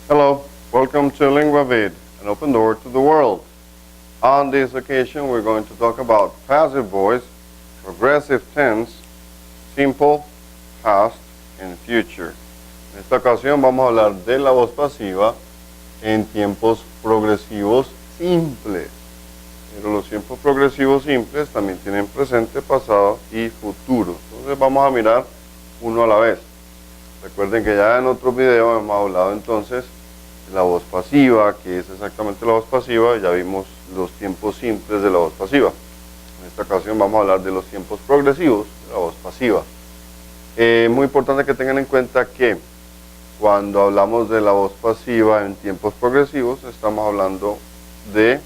Hello, welcome to LinguaVid, an open door to the world. On this occasion, we're going to talk about passive voice, progressive tense, simple, past, and future. En esta ocasión vamos a hablar de la voz pasiva en tiempos progresivos simples. Pero los tiempos progresivos simples también tienen presente, pasado y futuro. Entonces vamos a mirar uno a la vez. Recuerden que ya en otro video hemos hablado entonces de la voz pasiva, que es exactamente la voz pasiva, ya vimos los tiempos simples de la voz pasiva. En esta ocasión vamos a hablar de los tiempos progresivos de la voz pasiva. Muy importante que tengan en cuenta que cuando hablamos de la voz pasiva en tiempos progresivos, estamos hablando de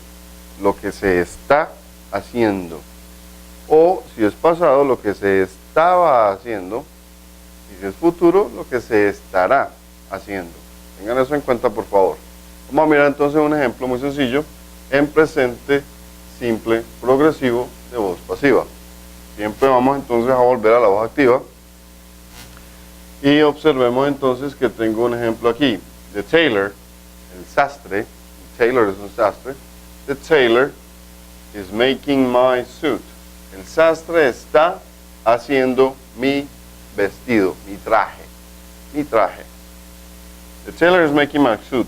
lo que se está haciendo. O si es pasado, lo que se estaba haciendo. Y si es futuro, lo que se estará haciendo. Tengan eso en cuenta, por favor. Vamos a mirar entonces un ejemplo muy sencillo en presente simple progresivo de voz pasiva. Siempre vamos entonces a volver a la voz activa. Y observemos entonces que tengo un ejemplo aquí. The tailor, el sastre. El tailor es un sastre. The tailor is making my suit. El sastre está haciendo mi vestido, mi traje. Mi traje. The tailor is making my suit.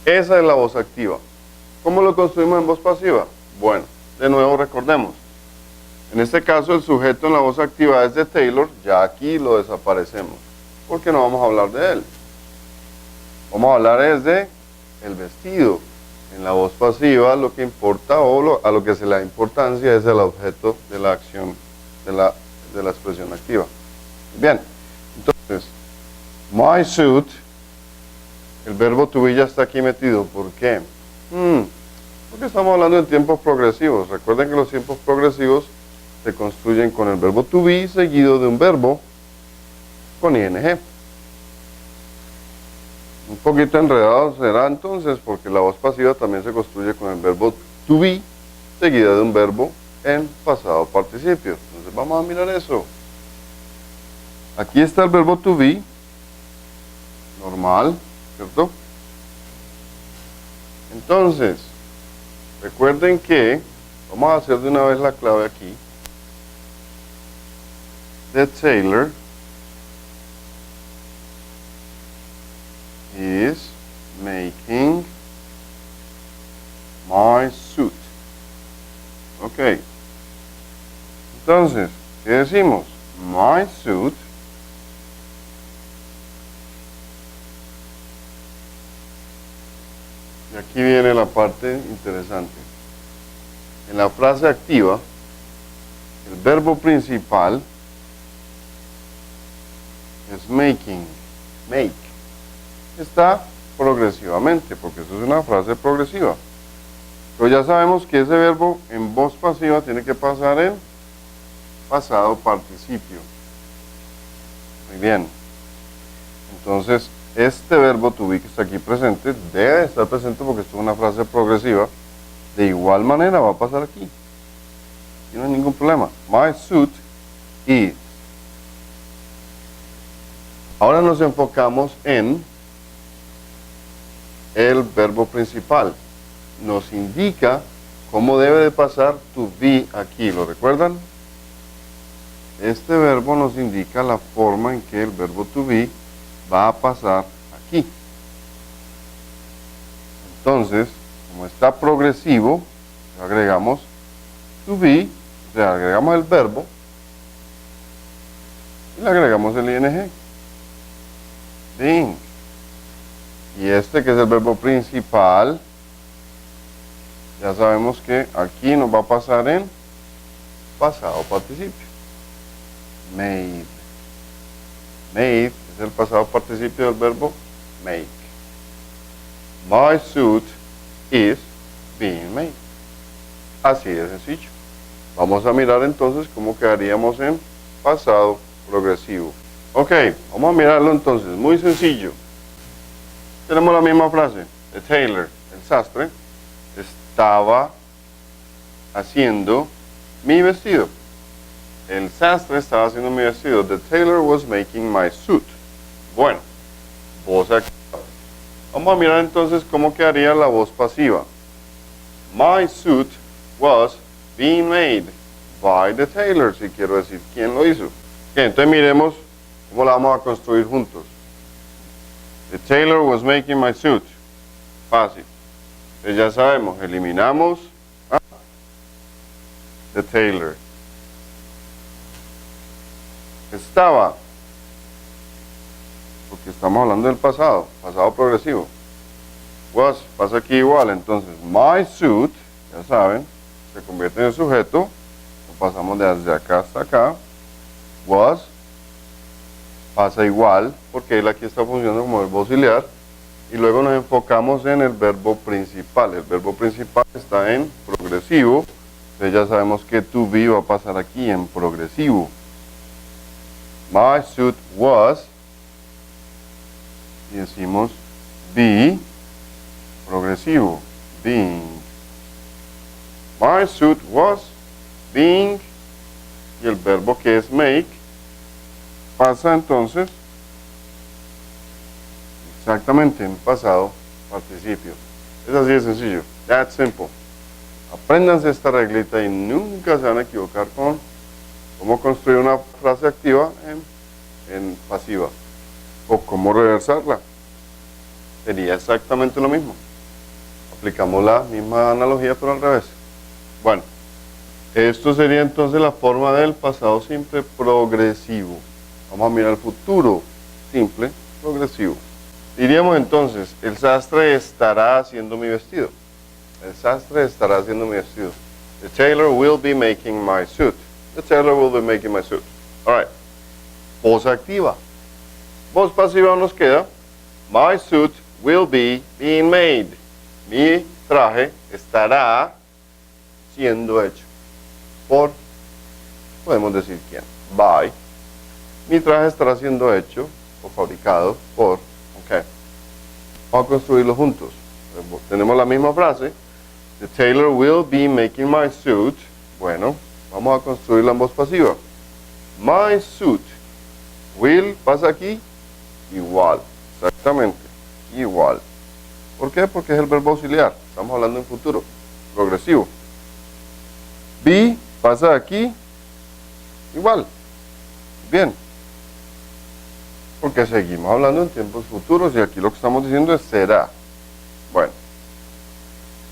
Esa es la voz activa. ¿Cómo lo construimos en voz pasiva? Bueno, de nuevo recordemos. En este caso el sujeto en la voz activa es de Taylor, ya aquí lo desaparecemos, porque no vamos a hablar de él. Vamos a hablar es de el vestido. En la voz pasiva lo que importa o a lo que se le da importancia es el objeto de la acción, de la expresión activa. Bien, entonces, my suit, el verbo to be ya está aquí metido. ¿Por qué? Porque estamos hablando de tiempos progresivos. Recuerden que los tiempos progresivos se construyen con el verbo to be seguido de un verbo con ing. Un poquito enredado será entonces porque la voz pasiva también se construye con el verbo to be seguida de un verbo en pasado participio. Entonces vamos a mirar eso. Aquí está el verbo to be, normal, ¿cierto? Entonces, recuerden que, vamos a hacer de una vez la clave aquí. The tailor is making my suit. Ok. Entonces, ¿qué decimos? My suit y aquí viene la parte interesante. En la frase activa, el verbo principal es making, make. Está progresivamente, porque eso es una frase progresiva. Pero ya sabemos que ese verbo en voz pasiva tiene que pasar en pasado participio. Muy bien. Entonces, este verbo to be que está aquí presente debe estar presente porque esto es una frase progresiva. De igual manera va a pasar aquí. Aquí no hay ningún problema. My suit is. Ahora nos enfocamos en el verbo principal. Nos indica cómo debe de pasar to be aquí. ¿Lo recuerdan? Este verbo nos indica la forma en que el verbo to be va a pasar aquí. Entonces, como está progresivo, le agregamos to be, le agregamos el verbo y le agregamos el ing. Being. Y este que es el verbo principal, ya sabemos que aquí nos va a pasar en pasado participio. Made. Made es el pasado participio del verbo make. My suit is being made. Así de sencillo. Vamos a mirar entonces cómo quedaríamos en pasado progresivo. Ok, vamos a mirarlo entonces. Muy sencillo. Tenemos la misma frase. The tailor, el sastre, estaba haciendo mi vestido. El sastre estaba haciendo mi vestido. The tailor was making my suit. Bueno, voz activa. Vamos a mirar entonces cómo quedaría la voz pasiva. My suit was being made by the tailor, si quiero decir quién lo hizo. Okay, entonces miremos cómo la vamos a construir juntos. The tailor was making my suit. Fácil. Entonces ya sabemos, eliminamos a the tailor. Estaba, porque estamos hablando del pasado, pasado progresivo. Was, pasa aquí igual, entonces my suit, ya saben, se convierte en el sujeto, lo pasamos desde acá hasta acá. Was, pasa igual, porque él aquí está funcionando como verbo auxiliar, y luego nos enfocamos en el verbo principal. El verbo principal está en progresivo, entonces ya sabemos que to be va a pasar aquí en progresivo. My suit was, y decimos be, progresivo, being. My suit was being, y el verbo que es make, pasa entonces exactamente en pasado participio. Es así de sencillo. That's simple. Apréndanse esta reglita y nunca se van a equivocar con cómo construir una frase activa en pasiva o cómo reversarla. Sería exactamente lo mismo. Aplicamos la misma analogía pero al revés. Bueno, esto sería entonces la forma del pasado simple progresivo. Vamos a mirar el futuro simple progresivo. Diríamos entonces, el sastre estará haciendo mi vestido. El sastre estará haciendo mi vestido. The tailor will be making my suit. The tailor will be making my suit. All right. Voz activa. Voz pasiva nos queda. My suit will be being made. Mi traje estará siendo hecho. Por, podemos decir quién. By. Mi traje estará siendo hecho o fabricado por. Ok. Vamos a construirlo juntos. Tenemos la misma frase. The tailor will be making my suit. Bueno, vamos a construirla en voz pasiva. My suit will pasa aquí igual. Exactamente. Igual. ¿Por qué? Porque es el verbo auxiliar. Estamos hablando en futuro. Progresivo. Be pasa aquí igual. Bien. Porque seguimos hablando en tiempos futuros y aquí lo que estamos diciendo es será. Bueno.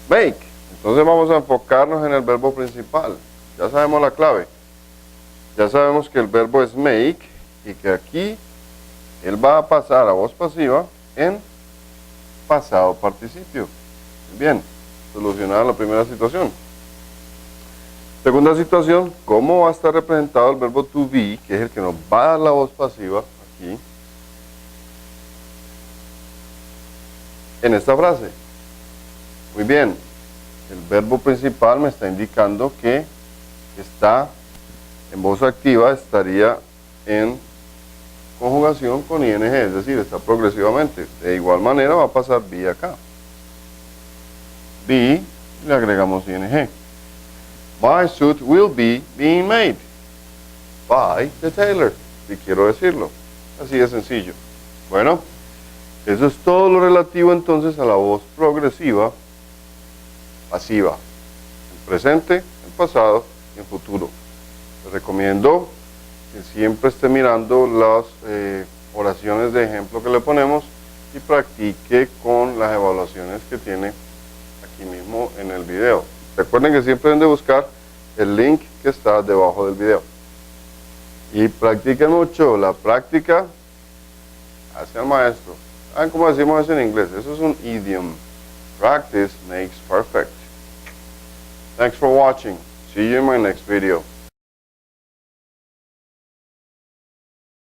Make. Entonces vamos a enfocarnos en el verbo principal. Ya sabemos la clave. Ya sabemos que el verbo es make y que aquí él va a pasar a voz pasiva en pasado participio. Bien, solucionada la primera situación. Segunda situación, ¿cómo va a estar representado el verbo to be, que es el que nos va a dar la voz pasiva aquí, en esta frase? Muy bien, el verbo principal me está indicando que está en voz activa, estaría en conjugación con ing, es decir, está progresivamente. De igual manera va a pasar be acá. Be, le agregamos ing. My suit will be being made by the tailor, si quiero decirlo. Así de sencillo. Bueno, eso es todo lo relativo entonces a la voz progresiva pasiva. En presente, en pasado y en futuro. Les recomiendo que siempre esté mirando las oraciones de ejemplo que le ponemos y practique con las evaluaciones que tiene aquí mismo en el video. Recuerden que siempre deben de buscar el link que está debajo del video. Y practiquen mucho. La práctica hace al maestro. ¿Saben cómo decimos eso en inglés? Eso es un idiom. Practice makes perfect. Thanks for watching. See you in my next video.